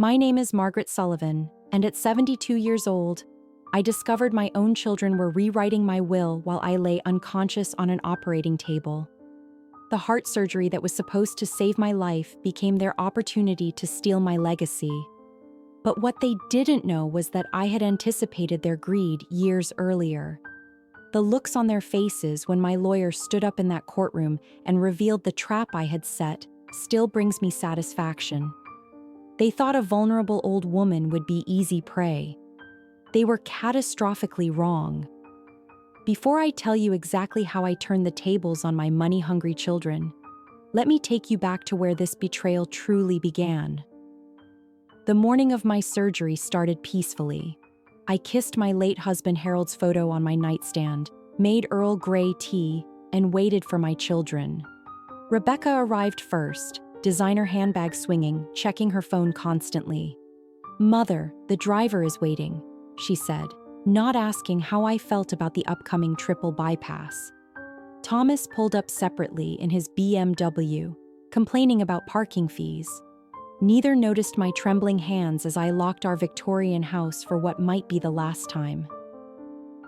My name is Margaret Sullivan, and at 72 years old, I discovered my own children were rewriting my will while I lay unconscious on an operating table. The heart surgery that was supposed to save my life became their opportunity to steal my legacy. But what they didn't know was that I had anticipated their greed years earlier. The looks on their faces when my lawyer stood up in that courtroom and revealed the trap I had set still brings me satisfaction. They thought a vulnerable old woman would be easy prey. They were catastrophically wrong. Before I tell you exactly how I turned the tables on my money-hungry children, let me take you back to where this betrayal truly began. The morning of my surgery started peacefully. I kissed my late husband Harold's photo on my nightstand, made Earl Grey tea, and waited for my children. Rebecca arrived first, designer handbag swinging, checking her phone constantly. "Mother, the driver is waiting," she said, not asking how I felt about the upcoming triple bypass. Thomas pulled up separately in his BMW, complaining about parking fees. Neither noticed my trembling hands as I locked our Victorian house for what might be the last time.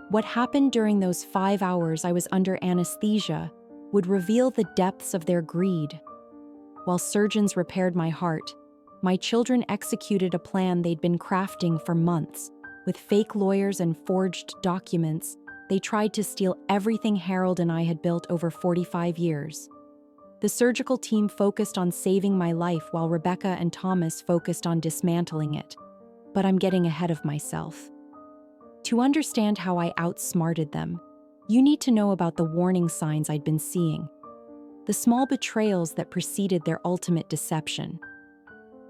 What happened during those 5 hours I was under anesthesia would reveal the depths of their greed. While surgeons repaired my heart, my children executed a plan they'd been crafting for months. With fake lawyers and forged documents, they tried to steal everything Harold and I had built over 45 years. The surgical team focused on saving my life while Rebecca and Thomas focused on dismantling it. But I'm getting ahead of myself. To understand how I outsmarted them, you need to know about the warning signs I'd been seeing. The small betrayals that preceded their ultimate deception.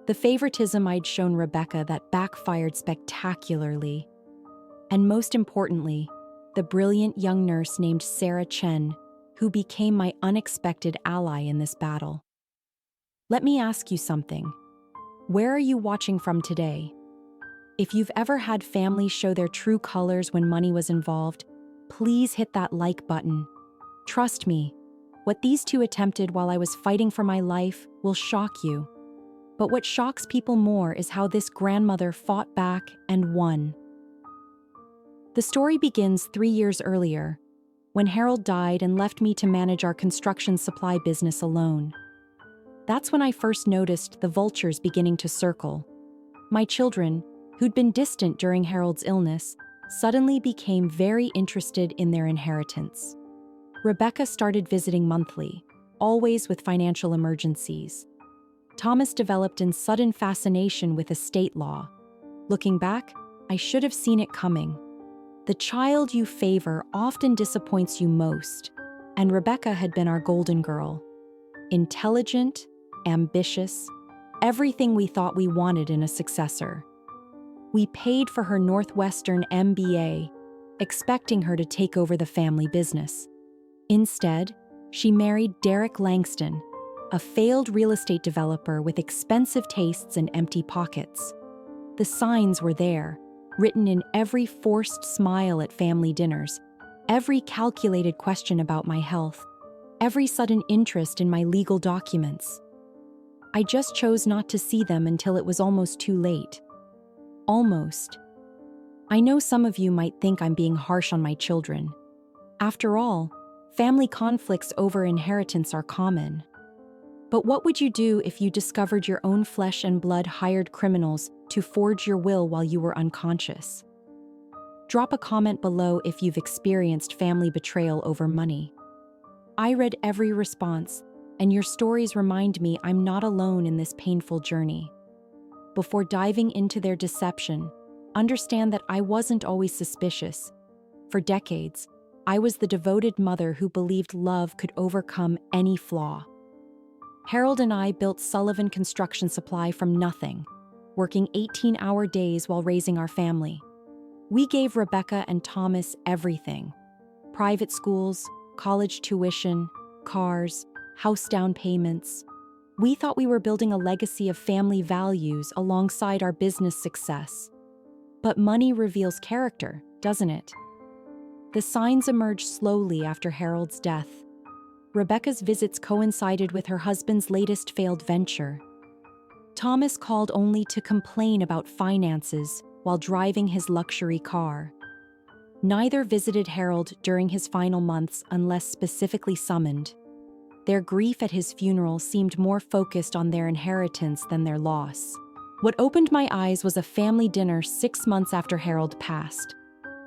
The favoritism I'd shown Rebecca that backfired spectacularly. And most importantly, the brilliant young nurse named Sarah Chen, who became my unexpected ally in this battle. Let me ask you something. Where are you watching from today? If you've ever had family show their true colors when money was involved, please hit that like button. Trust me, what these two attempted while I was fighting for my life will shock you. But what shocks people more is how this grandmother fought back and won. The story begins 3 years earlier, when Harold died and left me to manage our construction supply business alone. That's when I first noticed the vultures beginning to circle. My children, who'd been distant during Harold's illness, suddenly became very interested in their inheritance. Rebecca started visiting monthly, always with financial emergencies. Thomas developed a sudden fascination with estate law. Looking back, I should have seen it coming. The child you favor often disappoints you most, and Rebecca had been our golden girl. Intelligent, ambitious, everything we thought we wanted in a successor. We paid for her Northwestern MBA, expecting her to take over the family business. Instead, she married Derek Langston, a failed real estate developer with expensive tastes and empty pockets. The signs were there, written in every forced smile at family dinners, every calculated question about my health, every sudden interest in my legal documents. I just chose not to see them until it was almost too late. Almost. I know some of you might think I'm being harsh on my children. After all, family conflicts over inheritance are common. But what would you do if you discovered your own flesh and blood hired criminals to forge your will while you were unconscious? Drop a comment below if you've experienced family betrayal over money. I read every response, and your stories remind me I'm not alone in this painful journey. Before diving into their deception, understand that I wasn't always suspicious. For decades, I was the devoted mother who believed love could overcome any flaw. Harold and I built Sullivan Construction Supply from nothing, working 18-hour days while raising our family. We gave Rebecca and Thomas everything: private schools, college tuition, cars, house down payments. We thought we were building a legacy of family values alongside our business success. But money reveals character, doesn't it? The signs emerged slowly after Harold's death. Rebecca's visits coincided with her husband's latest failed venture. Thomas called only to complain about finances while driving his luxury car. Neither visited Harold during his final months unless specifically summoned. Their grief at his funeral seemed more focused on their inheritance than their loss. What opened my eyes was a family dinner 6 months after Harold passed.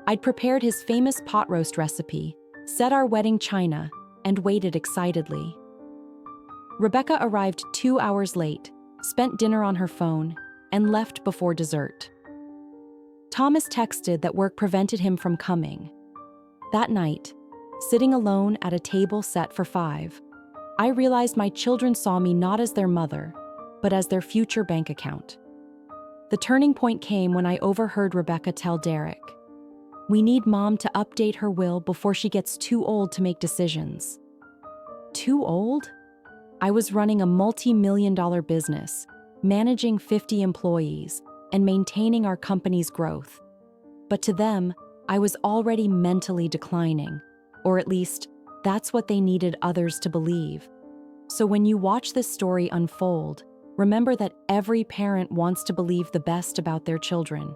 I'd prepared his famous pot roast recipe, set our wedding china, and waited excitedly. Rebecca arrived 2 hours late, spent dinner on her phone, and left before dessert. Thomas texted that work prevented him from coming. That night, sitting alone at a table set for 5, I realized my children saw me not as their mother, but as their future bank account. The turning point came when I overheard Rebecca tell Derek, "We need Mom to update her will before she gets too old to make decisions." Too old? I was running a multi-million-dollar business, managing 50 employees, and maintaining our company's growth. But to them, I was already mentally declining, or at least, that's what they needed others to believe. So when you watch this story unfold, remember that every parent wants to believe the best about their children.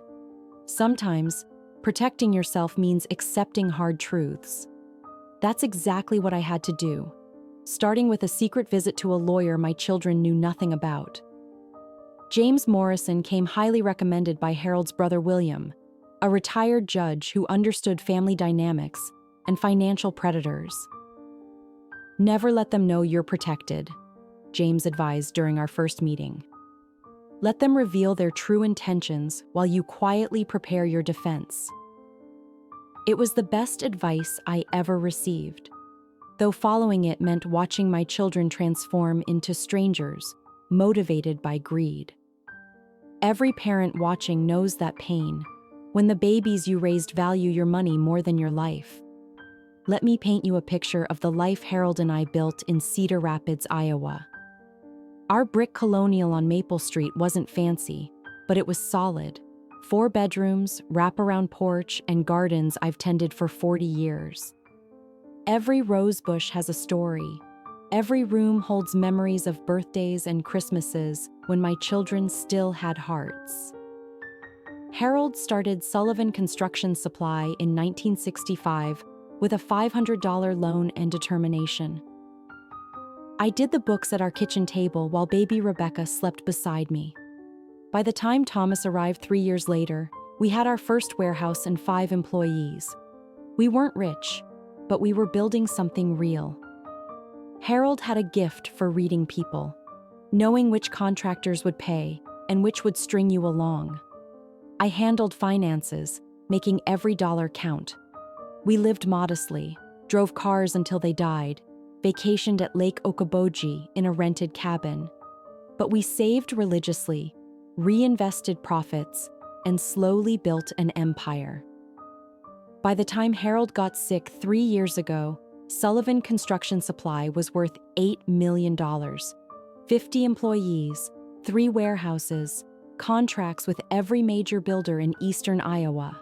Sometimes, protecting yourself means accepting hard truths. That's exactly what I had to do, starting with a secret visit to a lawyer my children knew nothing about. James Morrison came highly recommended by Harold's brother William, a retired judge who understood family dynamics and financial predators. "Never let them know you're protected," James advised during our first meeting. "Let them reveal their true intentions while you quietly prepare your defense." It was the best advice I ever received, though following it meant watching my children transform into strangers, motivated by greed. Every parent watching knows that pain, when the babies you raised value your money more than your life. Let me paint you a picture of the life Harold and I built in Cedar Rapids, Iowa. Our brick colonial on Maple Street wasn't fancy, but it was solid. 4 bedrooms, wraparound porch, and gardens I've tended for 40 years. Every rose bush has a story. Every room holds memories of birthdays and Christmases when my children still had hearts. Harold started Sullivan Construction Supply in 1965 with a $500 loan and determination. I did the books at our kitchen table while baby Rebecca slept beside me. By the time Thomas arrived 3 years later, we had our first warehouse and 5 employees. We weren't rich, but we were building something real. Harold had a gift for reading people, knowing which contractors would pay and which would string you along. I handled finances, making every dollar count. We lived modestly, drove cars until they died, vacationed at Lake Okoboji in a rented cabin. But we saved religiously, reinvested profits, and slowly built an empire. By the time Harold got sick 3 years ago, Sullivan Construction Supply was worth $8 million. 50 employees, 3 warehouses, contracts with every major builder in eastern Iowa.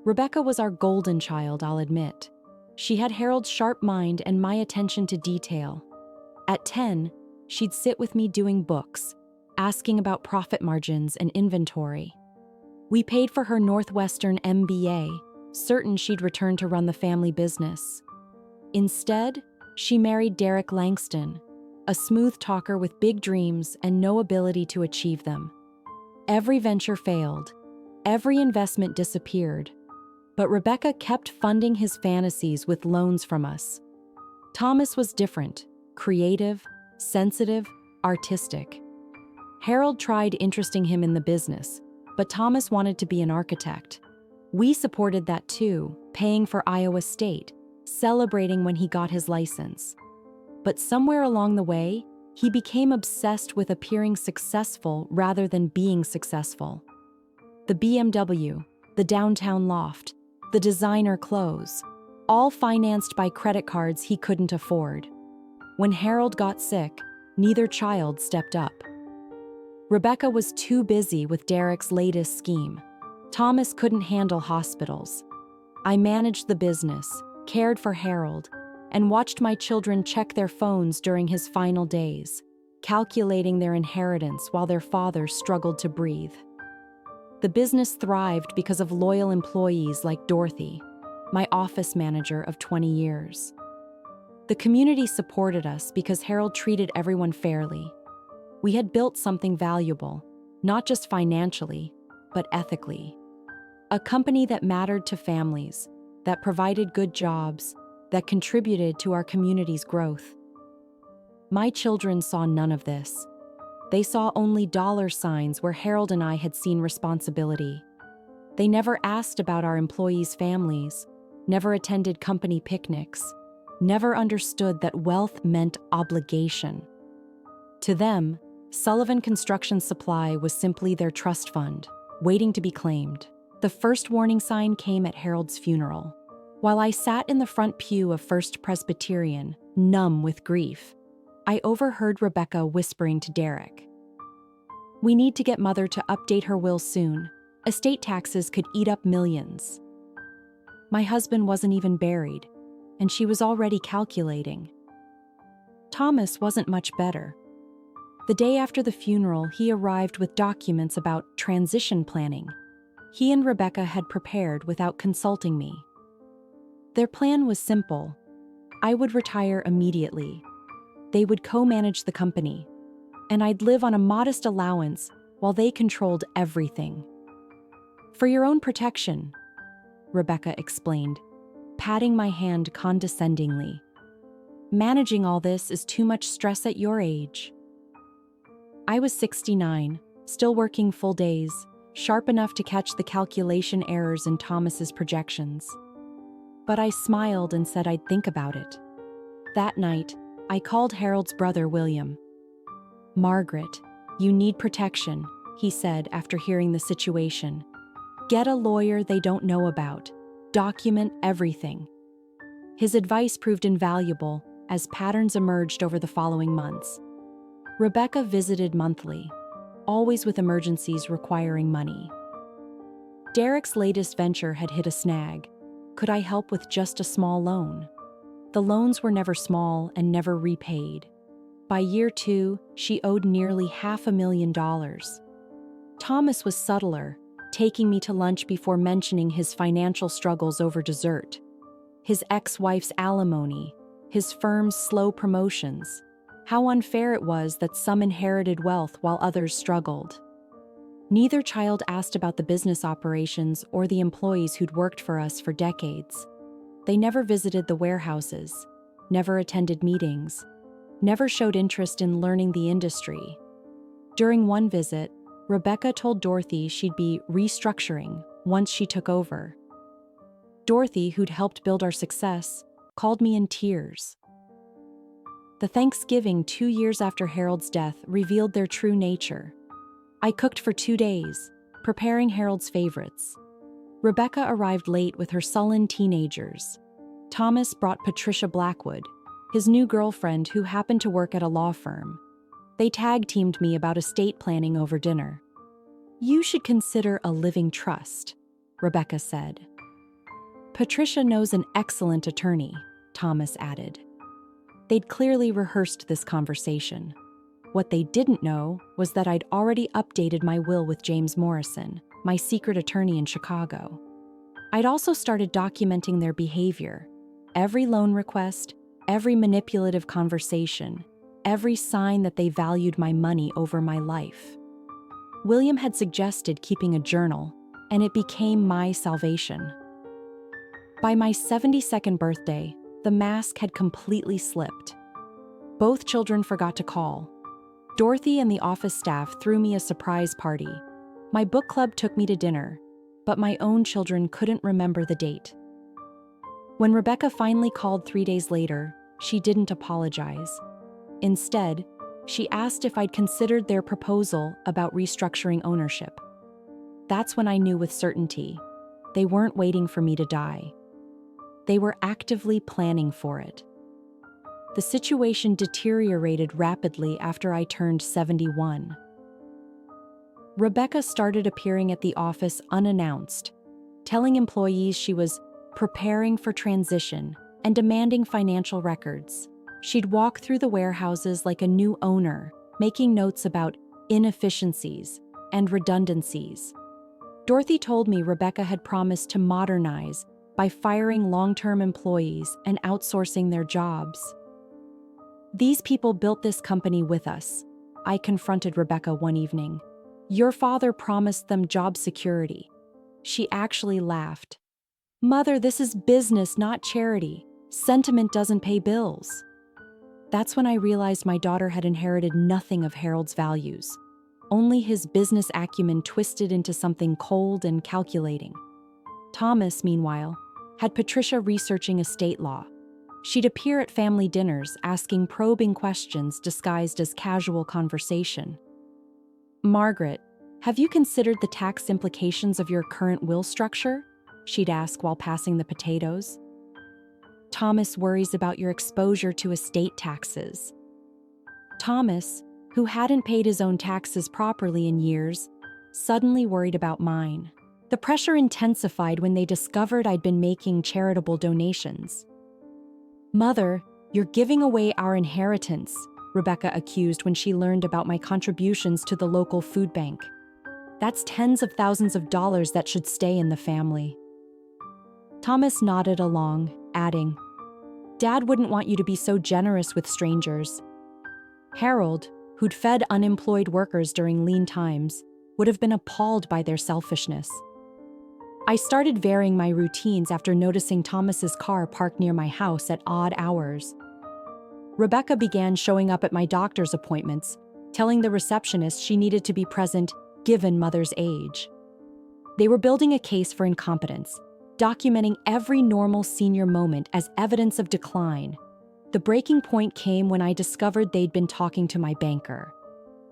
Rebecca was our golden child, I'll admit. She had Harold's sharp mind and my attention to detail. At 10, she'd sit with me doing books, asking about profit margins and inventory. We paid for her Northwestern MBA, certain she'd return to run the family business. Instead, she married Derek Langston, a smooth talker with big dreams and no ability to achieve them. Every venture failed. Every investment disappeared. But Rebecca kept funding his fantasies with loans from us. Thomas was different, creative, sensitive, artistic. Harold tried interesting him in the business, but Thomas wanted to be an architect. We supported that too, paying for Iowa State, celebrating when he got his license. But somewhere along the way, he became obsessed with appearing successful rather than being successful. The BMW, the downtown loft, the designer clothes, all financed by credit cards he couldn't afford. When Harold got sick, neither child stepped up. Rebecca was too busy with Derek's latest scheme. Thomas couldn't handle hospitals. I managed the business, cared for Harold, and watched my children check their phones during his final days. calculating their inheritance while their father struggled to breathe. The business thrived because of loyal employees like Dorothy, my office manager of 20 years. The community supported us because Harold treated everyone fairly. We had built something valuable, not just financially, but ethically. A company that mattered to families, that provided good jobs, that contributed to our community's growth. My children saw none of this. They saw only dollar signs where Harold and I had seen responsibility. They never asked about our employees' families, never attended company picnics, never understood that wealth meant obligation. To them, Sullivan Construction Supply was simply their trust fund, waiting to be claimed. The first warning sign came at Harold's funeral. While I sat in the front pew of First Presbyterian, numb with grief, I overheard Rebecca whispering to Derek, "We need to get Mother to update her will soon. Estate taxes could eat up millions." My husband wasn't even buried, and she was already calculating. Thomas wasn't much better. The day after the funeral, he arrived with documents about transition planning. He and Rebecca had prepared without consulting me. Their plan was simple. I would retire immediately. They would co-manage the company, and I'd live on a modest allowance while they controlled everything. "For your own protection," Rebecca explained, patting my hand condescendingly. "Managing all this is too much stress at your age." I was 69, still working full days, sharp enough to catch the calculation errors in Thomas's projections. But I smiled and said I'd think about it. That night, I called Harold's brother, William. "Margaret, you need protection," he said after hearing the situation. "Get a lawyer they don't know about. Document everything." His advice proved invaluable as patterns emerged over the following months. Rebecca visited monthly, always with emergencies requiring money. Derek's latest venture had hit a snag. Could I help with just a small loan? The loans were never small and never repaid. By year 2, she owed nearly $500,000. Thomas was subtler, taking me to lunch before mentioning his financial struggles over dessert, his ex-wife's alimony, his firm's slow promotions, how unfair it was that some inherited wealth while others struggled. Neither child asked about the business operations or the employees who'd worked for us for decades. They never visited the warehouses, never attended meetings, never showed interest in learning the industry. During one visit, Rebecca told Dorothy she'd be restructuring once she took over. Dorothy, who'd helped build our success, called me in tears. The Thanksgiving 2 years after Harold's death revealed their true nature. I cooked for 2 days, preparing Harold's favorites. Rebecca arrived late with her sullen teenagers. Thomas brought Patricia Blackwood, his new girlfriend who happened to work at a law firm. They tag-teamed me about estate planning over dinner. "You should consider a living trust," Rebecca said. "Patricia knows an excellent attorney," Thomas added. They'd clearly rehearsed this conversation. What they didn't know was that I'd already updated my will with James Morrison, my secret attorney in Chicago. I'd also started documenting their behavior. Every loan request, every manipulative conversation, every sign that they valued my money over my life. William had suggested keeping a journal, and it became my salvation. By my 72nd birthday, the mask had completely slipped. Both children forgot to call. Dorothy and the office staff threw me a surprise party. My book club took me to dinner, but my own children couldn't remember the date. When Rebecca finally called 3 days later, she didn't apologize. Instead, she asked if I'd considered their proposal about restructuring ownership. That's when I knew with certainty. They weren't waiting for me to die. They were actively planning for it. The situation deteriorated rapidly after I turned 71. Rebecca started appearing at the office unannounced, telling employees she was preparing for transition and demanding financial records. She'd walk through the warehouses like a new owner, making notes about inefficiencies and redundancies. Dorothy told me Rebecca had promised to modernize by firing long-term employees and outsourcing their jobs. "These people built this company with us," I confronted Rebecca one evening. "Your father promised them job security." She actually laughed. "Mother, this is business, not charity. Sentiment doesn't pay bills." That's when I realized my daughter had inherited nothing of Harold's values, only his business acumen twisted into something cold and calculating. Thomas, meanwhile, had Patricia researching estate law. She'd appear at family dinners asking probing questions disguised as casual conversation. "Margaret, have you considered the tax implications of your current will structure?" she'd ask while passing the potatoes. "Thomas worries about your exposure to estate taxes." Thomas, who hadn't paid his own taxes properly in years, suddenly worried about mine. The pressure intensified when they discovered I'd been making charitable donations. "Mother, you're giving away our inheritance," Rebecca accused when she learned about my contributions to the local food bank. "That's tens of thousands of dollars that should stay in the family." Thomas nodded along, adding, "Dad wouldn't want you to be so generous with strangers." Harold, who'd fed unemployed workers during lean times, would have been appalled by their selfishness. I started varying my routines after noticing Thomas's car parked near my house at odd hours. Rebecca began showing up at my doctor's appointments, telling the receptionist she needed to be present given Mother's age. They were building a case for incompetence, documenting every normal senior moment as evidence of decline. The breaking point came when I discovered they'd been talking to my banker.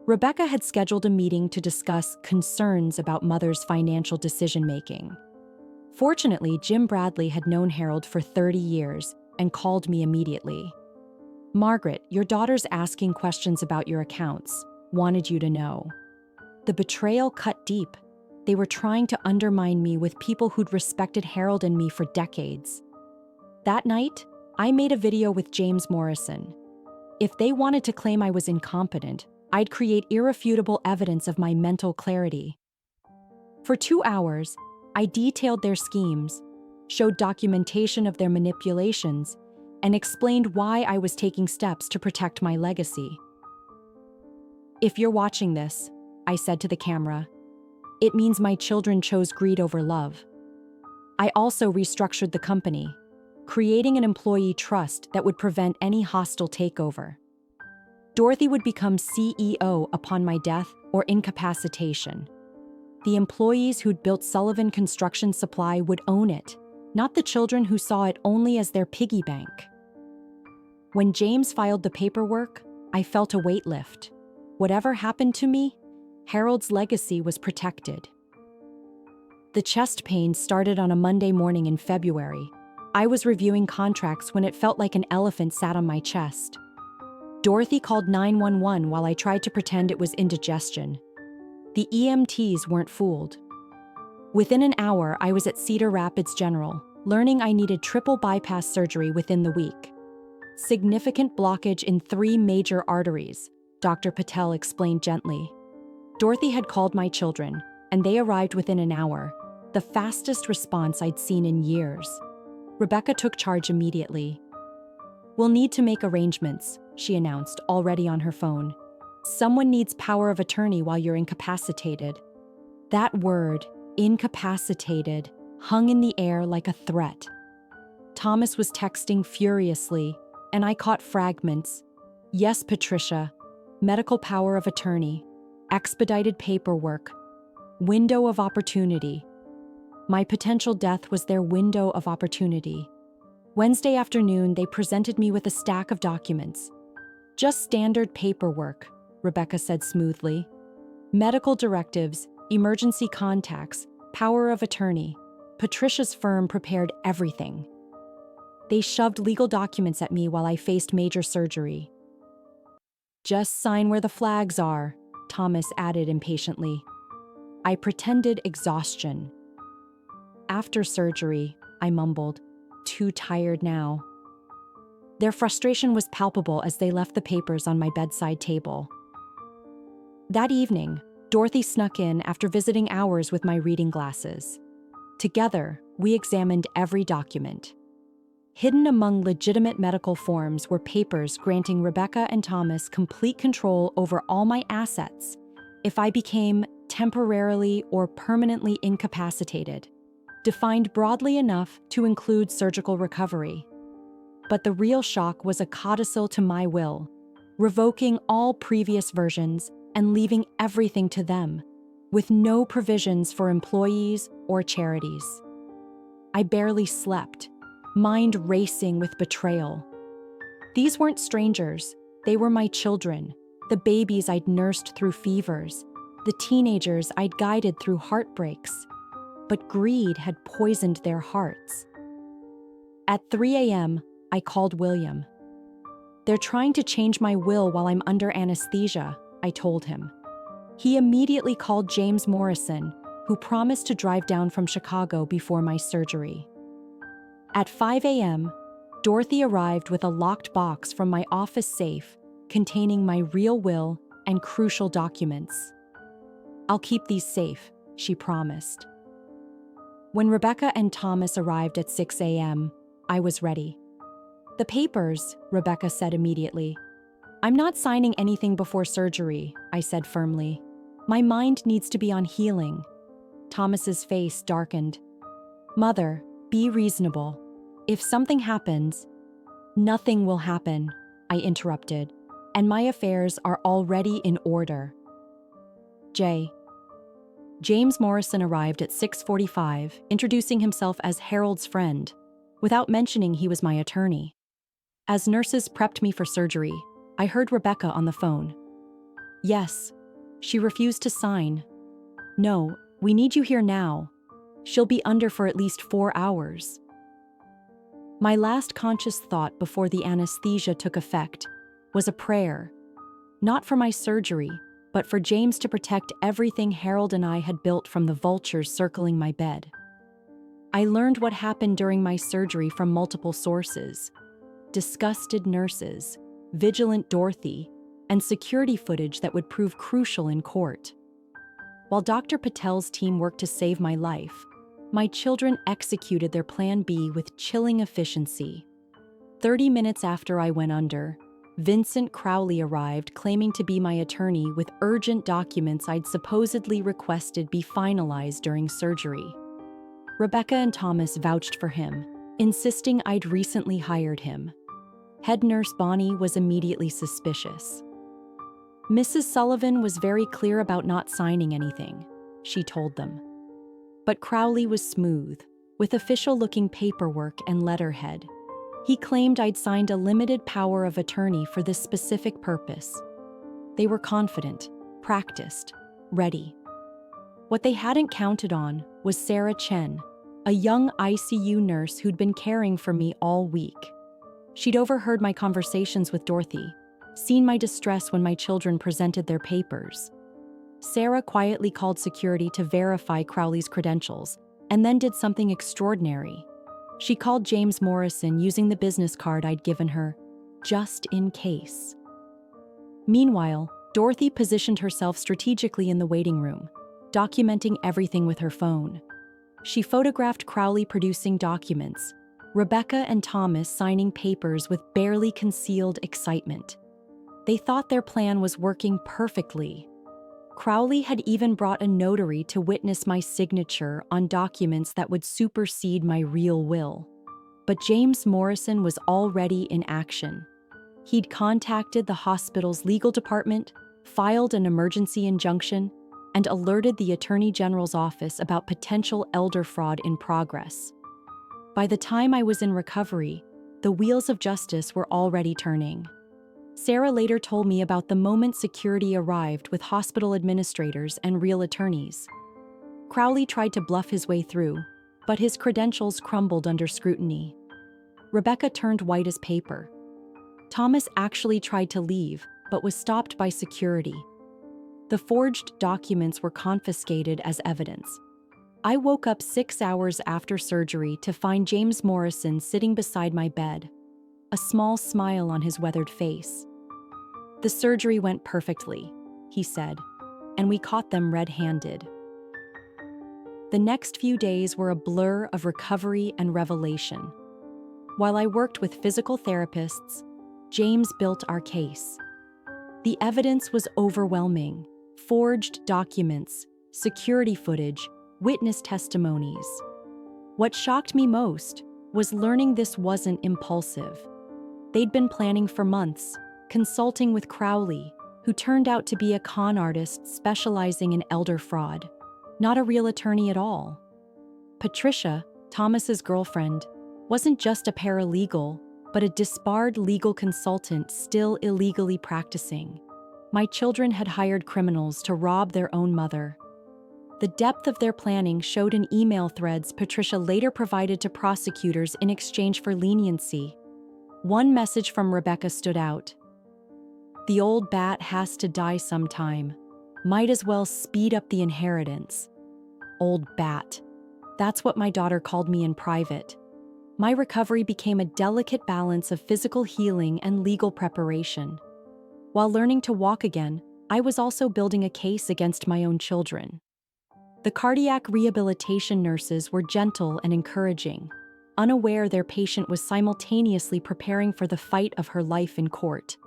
Rebecca had scheduled a meeting to discuss concerns about Mother's financial decision-making. Fortunately, Jim Bradley had known Harold for 30 years and called me immediately. "Margaret, your daughter's asking questions about your accounts. Wanted you to know." The betrayal cut deep. They were trying to undermine me with people who'd respected Harold and me for decades. That night, I made a video with James Morrison. If they wanted to claim I was incompetent, I'd create irrefutable evidence of my mental clarity. For 2 hours, I detailed their schemes, showed documentation of their manipulations, and explained why I was taking steps to protect my legacy. "If you're watching this," I said to the camera, "it means my children chose greed over love." I also restructured the company, creating an employee trust that would prevent any hostile takeover. Dorothy would become CEO upon my death or incapacitation. The employees who'd built Sullivan Construction Supply would own it, not the children who saw it only as their piggy bank. When James filed the paperwork, I felt a weight lift. Whatever happened to me, Harold's legacy was protected. The chest pain started on a Monday morning in February. I was reviewing contracts when it felt like an elephant sat on my chest. Dorothy called 911 while I tried to pretend it was indigestion. The EMTs weren't fooled. Within an hour, I was at Cedar Rapids General, learning I needed triple bypass surgery within the week. "Significant blockage in 3 major arteries," Dr. Patel explained gently. Dorothy had called my children, and they arrived within an hour, the fastest response I'd seen in years. Rebecca took charge immediately. "We'll need to make arrangements," she announced, already on her phone. "Someone needs power of attorney while you're incapacitated." That word, incapacitated, hung in the air like a threat. Thomas was texting furiously, and I caught fragments. "Yes, Patricia. Medical power of attorney. Expedited paperwork. Window of opportunity." My potential death was their window of opportunity. Wednesday afternoon, they presented me with a stack of documents. "Just standard paperwork," Rebecca said smoothly. "Medical directives, emergency contacts, power of attorney. Patricia's firm prepared everything." They shoved legal documents at me while I faced major surgery. "Just sign where the flags are," Thomas added impatiently. I pretended exhaustion. "After surgery," I mumbled, "too tired now." Their frustration was palpable as they left the papers on my bedside table. That evening, Dorothy snuck in after visiting hours with my reading glasses. Together, we examined every document. Hidden among legitimate medical forms were papers granting Rebecca and Thomas complete control over all my assets if I became temporarily or permanently incapacitated, defined broadly enough to include surgical recovery. But the real shock was a codicil to my will, revoking all previous versions and leaving everything to them, with no provisions for employees or charities. I barely slept, mind racing with betrayal. These weren't strangers, they were my children, the babies I'd nursed through fevers, the teenagers I'd guided through heartbreaks. But greed had poisoned their hearts. At 3 a.m., I called William. "They're trying to change my will while I'm under anesthesia," I told him. He immediately called James Morrison, who promised to drive down from Chicago before my surgery. At 5 a.m., Dorothy arrived with a locked box from my office safe containing my real will and crucial documents. "I'll keep these safe," she promised. When Rebecca and Thomas arrived at 6 a.m., I was ready. "The papers," Rebecca said immediately. "I'm not signing anything before surgery," I said firmly. "My mind needs to be on healing." Thomas's face darkened. "Mother, be reasonable. If something happens—" "Nothing will happen," I interrupted, "and my affairs are already in order." James Morrison arrived at 6:45, introducing himself as Harold's friend, without mentioning he was my attorney. As nurses prepped me for surgery, I heard Rebecca on the phone. "Yes." She refused to sign. "No, we need you here now. She'll be under for at least 4 hours." My last conscious thought before the anesthesia took effect was a prayer, not for my surgery, but for James to protect everything Harold and I had built from the vultures circling my bed. I learned what happened during my surgery from multiple sources: disgusted nurses, vigilant Dorothy, and security footage that would prove crucial in court. While Dr. Patel's team worked to save my life, my children executed their Plan B with chilling efficiency. 30 minutes after I went under, Vincent Crowley arrived claiming to be my attorney with urgent documents I'd supposedly requested be finalized during surgery. Rebecca and Thomas vouched for him, insisting I'd recently hired him. Head nurse Bonnie was immediately suspicious. "Mrs. Sullivan was very clear about not signing anything," she told them. But Crowley was smooth, with official-looking paperwork and letterhead. He claimed I'd signed a limited power of attorney for this specific purpose. They were confident, practiced, ready. What they hadn't counted on was Sarah Chen, a young ICU nurse who'd been caring for me all week. She'd overheard my conversations with Dorothy, seen my distress when my children presented their papers. Sarah quietly called security to verify Crowley's credentials, and then did something extraordinary. She called James Morrison using the business card I'd given her, just in case. Meanwhile, Dorothy positioned herself strategically in the waiting room, documenting everything with her phone. She photographed Crowley producing documents, Rebecca and Thomas signing papers with barely concealed excitement. They thought their plan was working perfectly. Crowley had even brought a notary to witness my signature on documents that would supersede my real will. But James Morrison was already in action. He'd contacted the hospital's legal department, filed an emergency injunction, and alerted the Attorney General's office about potential elder fraud in progress. By the time I was in recovery, the wheels of justice were already turning. Sarah later told me about the moment security arrived with hospital administrators and real attorneys. Crowley tried to bluff his way through, but his credentials crumbled under scrutiny. Rebecca turned white as paper. Thomas actually tried to leave, but was stopped by security. The forged documents were confiscated as evidence. I woke up 6 hours after surgery to find James Morrison sitting beside my bed, a small smile on his weathered face. "The surgery went perfectly," he said, and we caught them red-handed. The next few days were a blur of recovery and revelation. While I worked with physical therapists, James built our case. The evidence was overwhelming: forged documents, security footage, witness testimonies. What shocked me most was learning this wasn't impulsive. They'd been planning for months, consulting with Crowley, who turned out to be a con artist specializing in elder fraud, not a real attorney at all. Patricia, Thomas's girlfriend, wasn't just a paralegal, but a disbarred legal consultant still illegally practicing. My children had hired criminals to rob their own mother. The depth of their planning showed in email threads Patricia later provided to prosecutors in exchange for leniency. One message from Rebecca stood out. "The old bat has to die sometime. Might as well speed up the inheritance." Old bat. That's what my daughter called me in private. My recovery became a delicate balance of physical healing and legal preparation. While learning to walk again, I was also building a case against my own children. The cardiac rehabilitation nurses were gentle and encouraging, unaware their patient was simultaneously preparing for the fight of her life in court.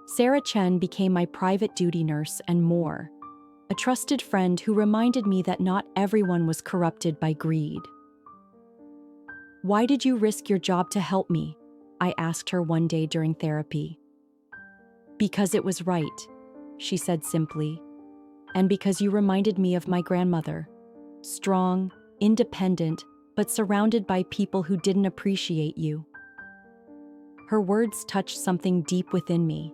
Sarah Chen became my private duty nurse and more, a trusted friend who reminded me that not everyone was corrupted by greed. "Why did you risk your job to help me?" I asked her one day during therapy. "Because it was right," she said simply. "And because you reminded me of my grandmother. Strong, independent, but surrounded by people who didn't appreciate you." Her words touched something deep within me.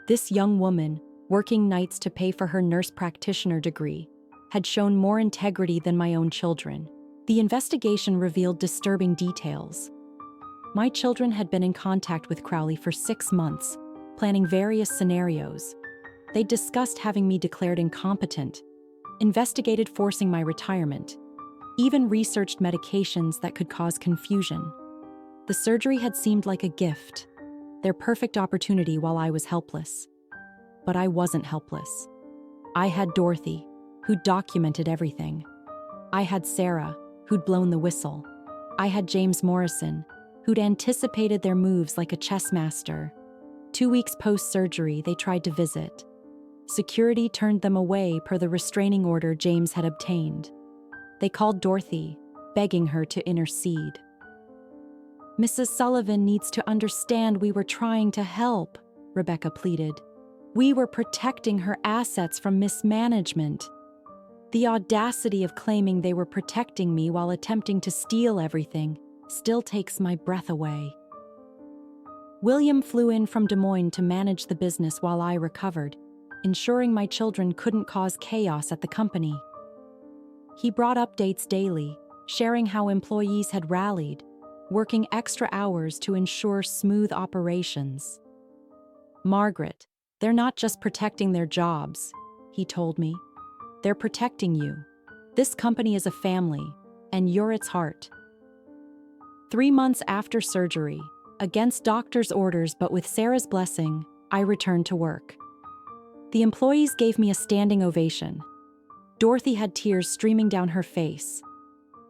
This young woman, working nights to pay for her nurse practitioner degree, had shown more integrity than my own children. The investigation revealed disturbing details. My children had been in contact with Crowley for 6 months, planning various scenarios. They discussed having me declared incompetent, investigated forcing my retirement, even researched medications that could cause confusion. The surgery had seemed like a gift, their perfect opportunity while I was helpless. But I wasn't helpless. I had Dorothy, who documented everything. I had Sarah, who'd blown the whistle. I had James Morrison, who'd anticipated their moves like a chess master. 2 weeks post-surgery, they tried to visit. Security turned them away per the restraining order James had obtained. They called Dorothy, begging her to intercede. "Mrs. Sullivan needs to understand we were trying to help," Rebecca pleaded. "We were protecting her assets from mismanagement." The audacity of claiming they were protecting me while attempting to steal everything still takes my breath away. William flew in from Des Moines to manage the business while I recovered, ensuring my children couldn't cause chaos at the company. He brought updates daily, sharing how employees had rallied, working extra hours to ensure smooth operations. "Margaret, they're not just protecting their jobs," he told me. "They're protecting you. This company is a family, and you're its heart." 3 months after surgery, against doctor's orders but with Sarah's blessing, I returned to work. The employees gave me a standing ovation. Dorothy had tears streaming down her face.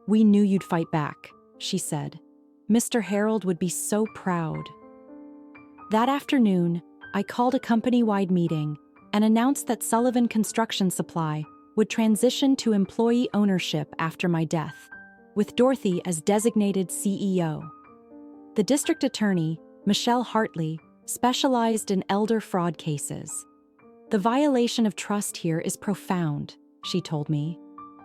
"We knew you'd fight back," she said. "Mr. Harold would be so proud." That afternoon, I called a company-wide meeting and announced that Sullivan Construction Supply would transition to employee ownership after my death, with Dorothy as designated CEO. The district attorney, Michelle Hartley, specialized in elder fraud cases. "The violation of trust here is profound," she told me.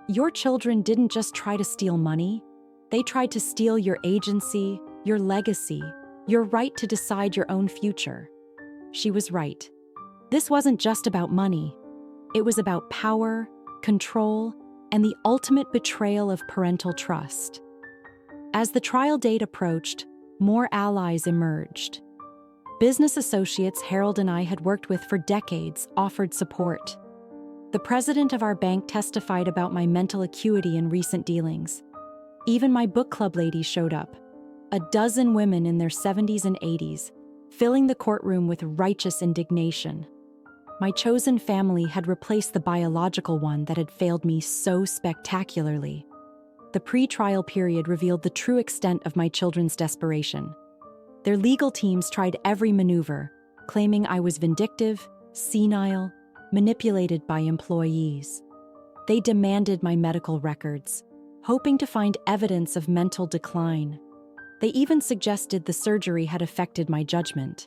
"Your children didn't just try to steal money. They tried to steal your agency, your legacy, your right to decide your own future." She was right. This wasn't just about money. It was about power, control, and the ultimate betrayal of parental trust. As the trial date approached, more allies emerged. Business associates Harold and I had worked with for decades offered support. The president of our bank testified about my mental acuity in recent dealings. Even my book club ladies showed up, a dozen women in their 70s and 80s, filling the courtroom with righteous indignation. My chosen family had replaced the biological one that had failed me so spectacularly. The pre-trial period revealed the true extent of my children's desperation. Their legal teams tried every maneuver, claiming I was vindictive, senile, manipulated by employees. They demanded my medical records, hoping to find evidence of mental decline. They even suggested the surgery had affected my judgment.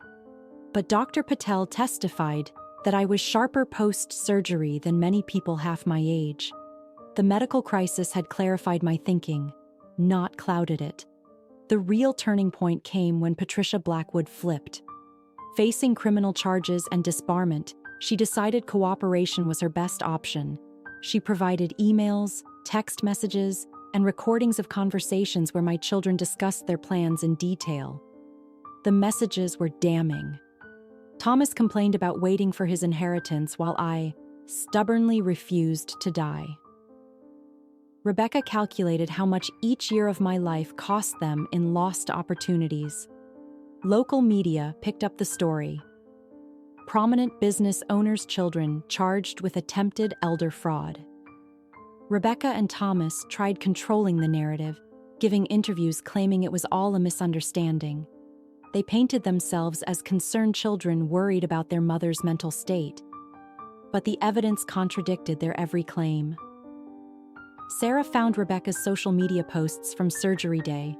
But Dr. Patel testified that I was sharper post-surgery than many people half my age. The medical crisis had clarified my thinking, not clouded it. The real turning point came when Patricia Blackwood flipped. Facing criminal charges and disbarment, she decided cooperation was her best option. She provided emails, text messages, and recordings of conversations where my children discussed their plans in detail. The messages were damning. Thomas complained about waiting for his inheritance while I stubbornly refused to die. Rebecca calculated how much each year of my life cost them in lost opportunities. Local media picked up the story. Prominent business owners' children charged with attempted elder fraud. Rebecca and Thomas tried controlling the narrative, giving interviews claiming it was all a misunderstanding. They painted themselves as concerned children worried about their mother's mental state. But the evidence contradicted their every claim. Sarah found Rebecca's social media posts from surgery day,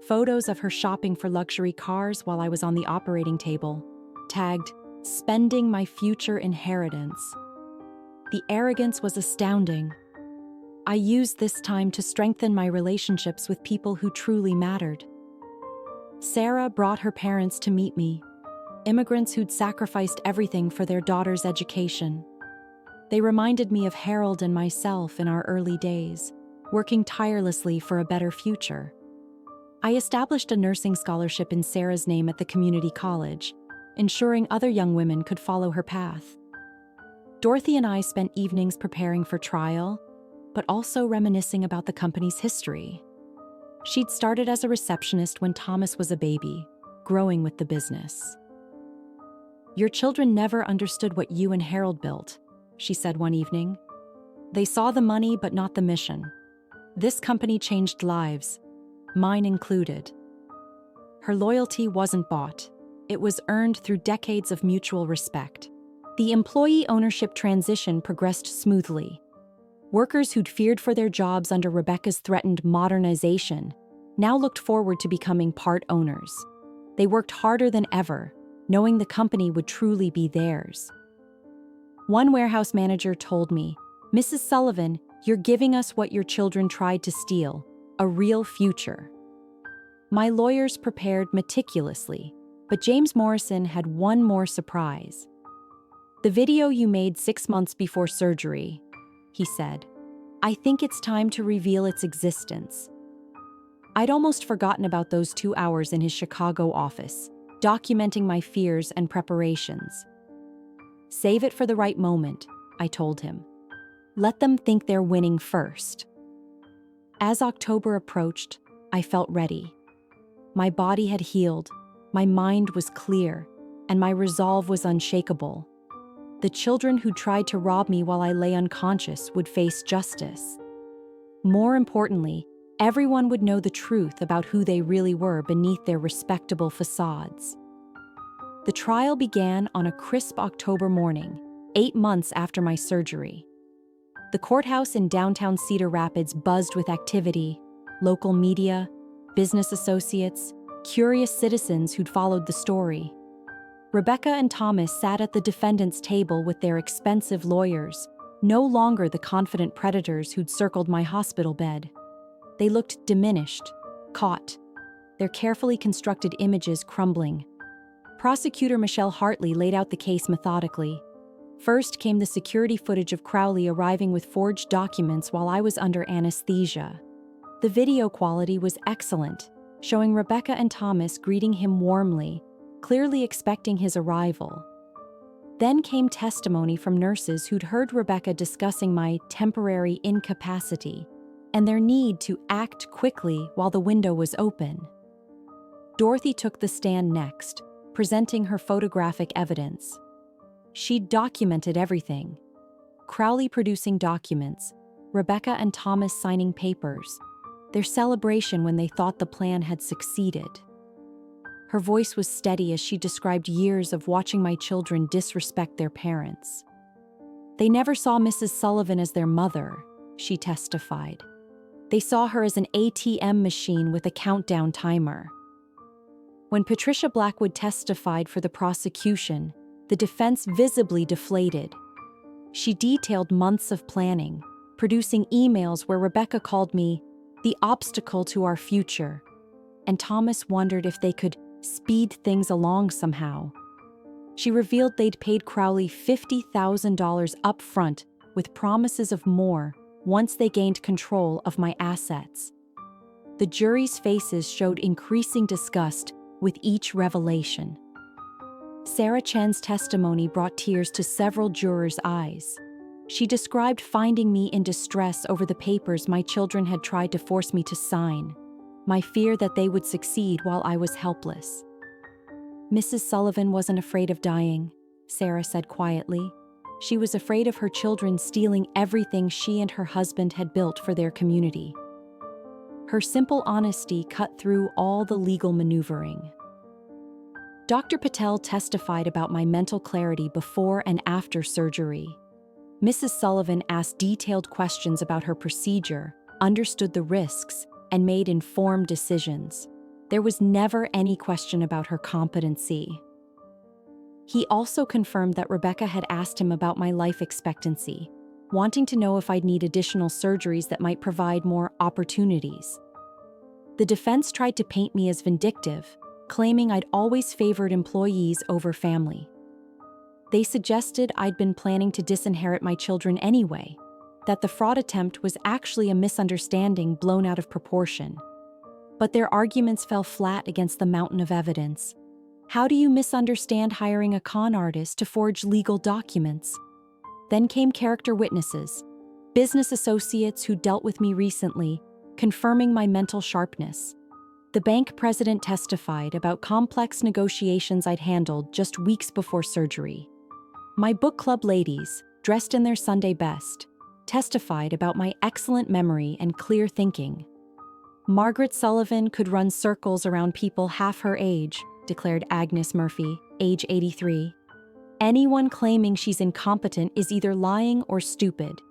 photos of her shopping for luxury cars while I was on the operating table, tagged, "spending my future inheritance." The arrogance was astounding. I used this time to strengthen my relationships with people who truly mattered. Sarah brought her parents to meet me, immigrants who'd sacrificed everything for their daughter's education. They reminded me of Harold and myself in our early days, working tirelessly for a better future. I established a nursing scholarship in Sarah's name at the community college, ensuring other young women could follow her path. Dorothy and I spent evenings preparing for trial, but also reminiscing about the company's history. She'd started as a receptionist when Thomas was a baby, growing with the business. "Your children never understood what you and Harold built," she said one evening. "They saw the money but not the mission. This company changed lives, mine included." Her loyalty wasn't bought. It was earned through decades of mutual respect. The employee ownership transition progressed smoothly. Workers who'd feared for their jobs under Rebecca's threatened modernization now looked forward to becoming part owners. They worked harder than ever, knowing the company would truly be theirs. One warehouse manager told me, "Mrs. Sullivan, you're giving us what your children tried to steal, a real future." My lawyers prepared meticulously, but James Morrison had one more surprise. "The video you made 6 months before surgery," he said. "I think it's time to reveal its existence." I'd almost forgotten about those 2 hours in his Chicago office, documenting my fears and preparations. "Save it for the right moment," I told him. "Let them think they're winning first." As October approached, I felt ready. My body had healed, my mind was clear, and my resolve was unshakable. The children who tried to rob me while I lay unconscious would face justice. More importantly, everyone would know the truth about who they really were beneath their respectable facades. The trial began on a crisp October morning, 8 months after my surgery. The courthouse in downtown Cedar Rapids buzzed with activity, local media, business associates, curious citizens who'd followed the story. Rebecca and Thomas sat at the defendant's table with their expensive lawyers, no longer the confident predators who'd circled my hospital bed. They looked diminished, caught, their carefully constructed images crumbling. Prosecutor Michelle Hartley laid out the case methodically. First came the security footage of Crowley arriving with forged documents while I was under anesthesia. The video quality was excellent, showing Rebecca and Thomas greeting him warmly, clearly expecting his arrival. Then came testimony from nurses who'd heard Rebecca discussing my temporary incapacity and their need to act quickly while the window was open. Dorothy took the stand next, presenting her photographic evidence. She'd documented everything. Crowley producing documents, Rebecca and Thomas signing papers, their celebration when they thought the plan had succeeded. Her voice was steady as she described years of watching my children disrespect their parents. They never saw Mrs. Sullivan as their mother, she testified. They saw her as an ATM machine with a countdown timer. When Patricia Blackwood testified for the prosecution, the defense visibly deflated. She detailed months of planning, producing emails where Rebecca called me the obstacle to our future, and Thomas wondered if they could speed things along somehow. She revealed they'd paid Crowley $50,000 up front with promises of more once they gained control of my assets. The jury's faces showed increasing disgust with each revelation. Sarah Chen's testimony brought tears to several jurors' eyes. She described finding me in distress over the papers my children had tried to force me to sign, my fear that they would succeed while I was helpless. Mrs. Sullivan wasn't afraid of dying, Sarah said quietly. She was afraid of her children stealing everything she and her husband had built for their community. Her simple honesty cut through all the legal maneuvering. Dr. Patel testified about my mental clarity before and after surgery. Mrs. Sullivan asked detailed questions about her procedure, understood the risks, and made informed decisions. There was never any question about her competency. He also confirmed that Rebecca had asked him about my life expectancy, wanting to know if I'd need additional surgeries that might provide more opportunities. The defense tried to paint me as vindictive, claiming I'd always favored employees over family. They suggested I'd been planning to disinherit my children anyway, that the fraud attempt was actually a misunderstanding blown out of proportion. But their arguments fell flat against the mountain of evidence. How do you misunderstand hiring a con artist to forge legal documents? Then came character witnesses, business associates who dealt with me recently, confirming my mental sharpness. The bank president testified about complex negotiations I'd handled just weeks before surgery. My book club ladies, dressed in their Sunday best, testified about my excellent memory and clear thinking. Margaret Sullivan could run circles around people half her age, declared Agnes Murphy, age 83. Anyone claiming she's incompetent is either lying or stupid.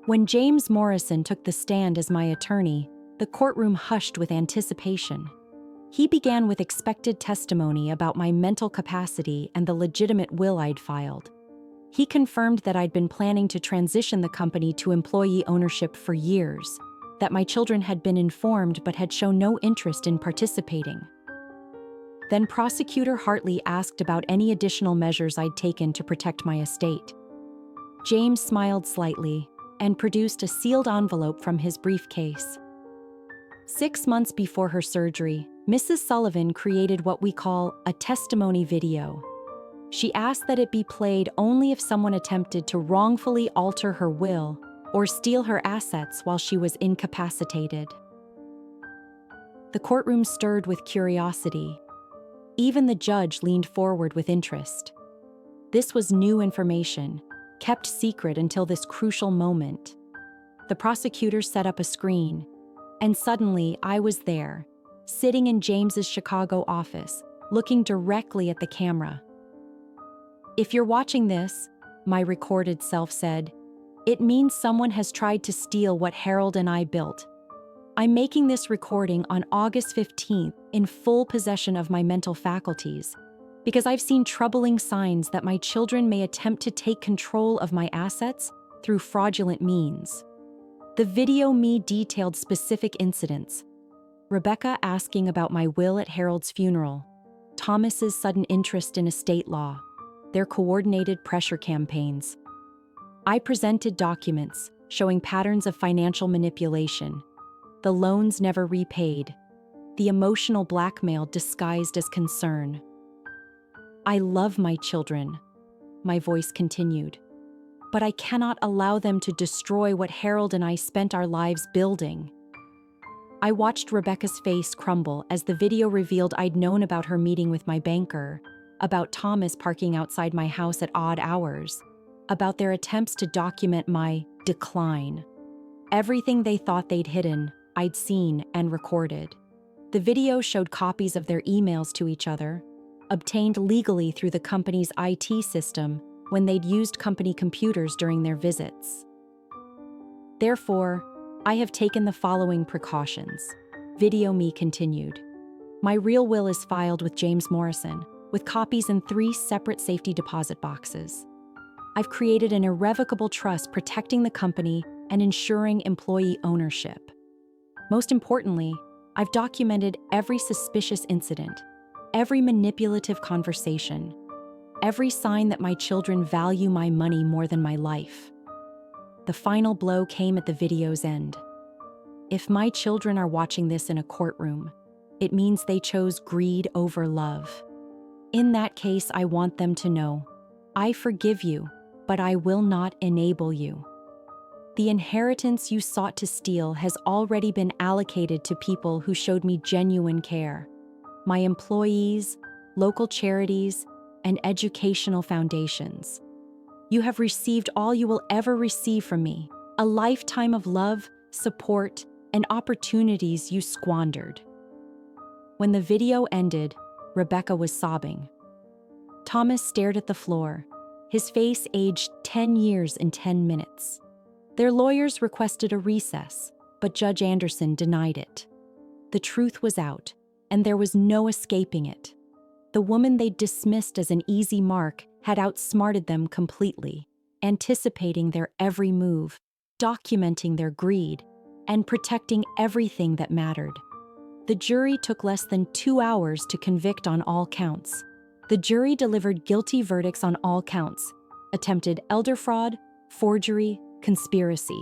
When James Morrison took the stand as my attorney, the courtroom hushed with anticipation. He began with expected testimony about my mental capacity and the legitimate will I'd filed. He confirmed that I'd been planning to transition the company to employee ownership for years, that my children had been informed but had shown no interest in participating. Then Prosecutor Hartley asked about any additional measures I'd taken to protect my estate. James smiled slightly and produced a sealed envelope from his briefcase. 6 months before her surgery, Mrs. Sullivan created what we call a testimony video. She asked that it be played only if someone attempted to wrongfully alter her will or steal her assets while she was incapacitated. The courtroom stirred with curiosity. Even the judge leaned forward with interest. This was new information, kept secret until this crucial moment. The prosecutor set up a screen, and suddenly I was there, sitting in James's Chicago office, looking directly at the camera. "If you're watching this," my recorded self said, "it means someone has tried to steal what Harold and I built. I'm making this recording on August 15th in full possession of my mental faculties, because I've seen troubling signs that my children may attempt to take control of my assets through fraudulent means." The video me detailed specific incidents. Rebecca asking about my will at Harold's funeral, Thomas's sudden interest in estate law, their coordinated pressure campaigns. I presented documents showing patterns of financial manipulation, the loans never repaid, the emotional blackmail disguised as concern. "I love my children," my voice continued, "but I cannot allow them to destroy what Harold and I spent our lives building." I watched Rebecca's face crumble as the video revealed I'd known about her meeting with my banker, about Thomas parking outside my house at odd hours, about their attempts to document my decline. Everything they thought they'd hidden, I'd seen and recorded. The video showed copies of their emails to each other, obtained legally through the company's IT system when they'd used company computers during their visits. Therefore, I have taken the following precautions. Video Me continued. My real will is filed with James Morrison, with copies in 3 separate safety deposit boxes. I've created an irrevocable trust protecting the company and ensuring employee ownership. Most importantly, I've documented every suspicious incident, every manipulative conversation, every sign that my children value my money more than my life. The final blow came at the video's end. If my children are watching this in a courtroom, it means they chose greed over love. In that case, I want them to know, I forgive you, but I will not enable you. The inheritance you sought to steal has already been allocated to people who showed me genuine care. My employees, local charities, and educational foundations. You have received all you will ever receive from me, a lifetime of love, support, and opportunities you squandered. When the video ended, Rebecca was sobbing. Thomas stared at the floor, his face aged 10 years in 10 minutes. Their lawyers requested a recess, but Judge Anderson denied it. The truth was out, and there was no escaping it. The woman they dismissed as an easy mark had outsmarted them completely, anticipating their every move, documenting their greed, and protecting everything that mattered. The jury took less than 2 hours to convict on all counts. The jury delivered guilty verdicts on all counts: attempted elder fraud, forgery, conspiracy.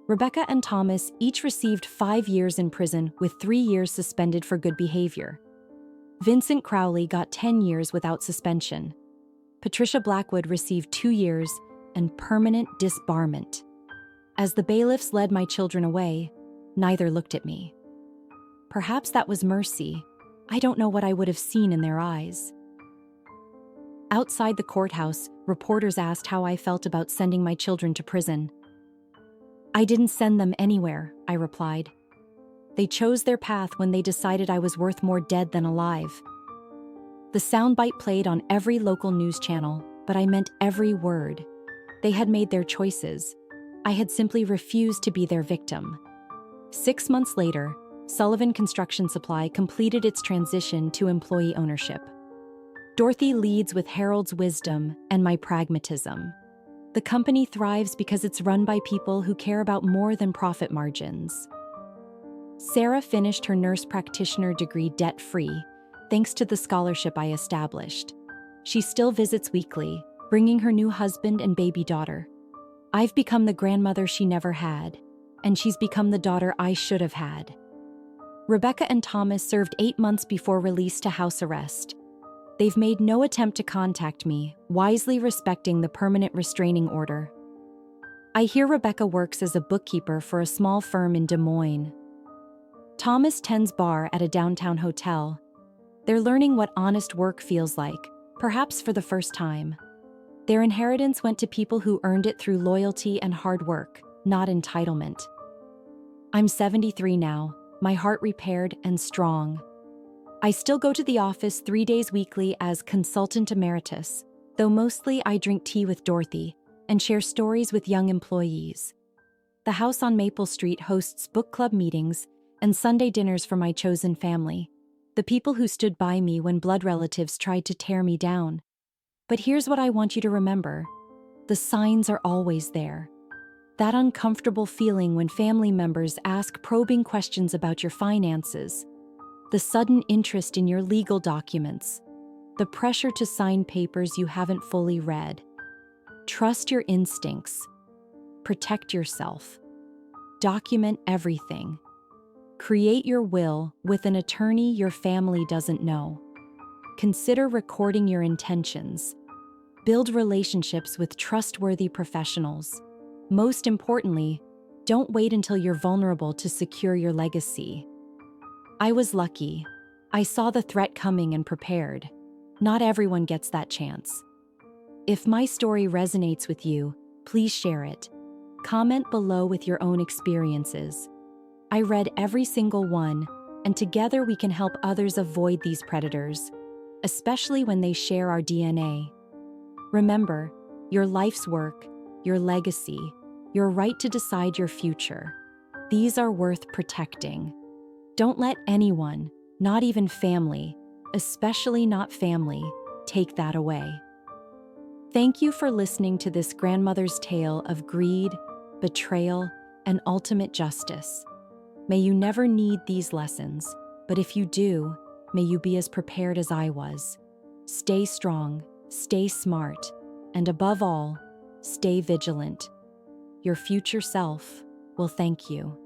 Rebecca and Thomas each received 5 years in prison with 3 years suspended for good behavior. Vincent Crowley got 10 years without suspension. Patricia Blackwood received 2 years and permanent disbarment. As the bailiffs led my children away, neither looked at me. Perhaps that was mercy. I don't know what I would have seen in their eyes. Outside the courthouse, reporters asked how I felt about sending my children to prison. I didn't send them anywhere, I replied. They chose their path when they decided I was worth more dead than alive. The soundbite played on every local news channel, but I meant every word. They had made their choices. I had simply refused to be their victim. 6 months later, Sullivan Construction Supply completed its transition to employee ownership. Dorothy leads with Harold's wisdom and my pragmatism. The company thrives because it's run by people who care about more than profit margins. Sarah finished her nurse practitioner degree debt-free, thanks to the scholarship I established. She still visits weekly, bringing her new husband and baby daughter. I've become the grandmother she never had, and she's become the daughter I should have had. Rebecca and Thomas served 8 months before release to house arrest. They've made no attempt to contact me, wisely respecting the permanent restraining order. I hear Rebecca works as a bookkeeper for a small firm in Des Moines. Thomas tends bar at a downtown hotel. They're learning what honest work feels like, perhaps for the first time. Their inheritance went to people who earned it through loyalty and hard work, not entitlement. I'm 73 now, my heart repaired and strong. I still go to the office 3 days weekly as consultant emeritus, though mostly I drink tea with Dorothy and share stories with young employees. The house on Maple Street hosts book club meetings and Sunday dinners for my chosen family, the people who stood by me when blood relatives tried to tear me down. But here's what I want you to remember. The signs are always there. That uncomfortable feeling when family members ask probing questions about your finances, the sudden interest in your legal documents, the pressure to sign papers you haven't fully read. Trust your instincts. Protect yourself. Document everything. Create your will with an attorney your family doesn't know. Consider recording your intentions. Build relationships with trustworthy professionals. Most importantly, don't wait until you're vulnerable to secure your legacy. I was lucky. I saw the threat coming and prepared. Not everyone gets that chance. If my story resonates with you, please share it. Comment below with your own experiences. I read every single one, and together we can help others avoid these predators, especially when they share our DNA. Remember, your life's work, your legacy, your right to decide your future. These are worth protecting. Don't let anyone, not even family, especially not family, take that away. Thank you for listening to this grandmother's tale of greed, betrayal, and ultimate justice. May you never need these lessons, but if you do, may you be as prepared as I was. Stay strong, stay smart, and above all, stay vigilant. Your future self will thank you.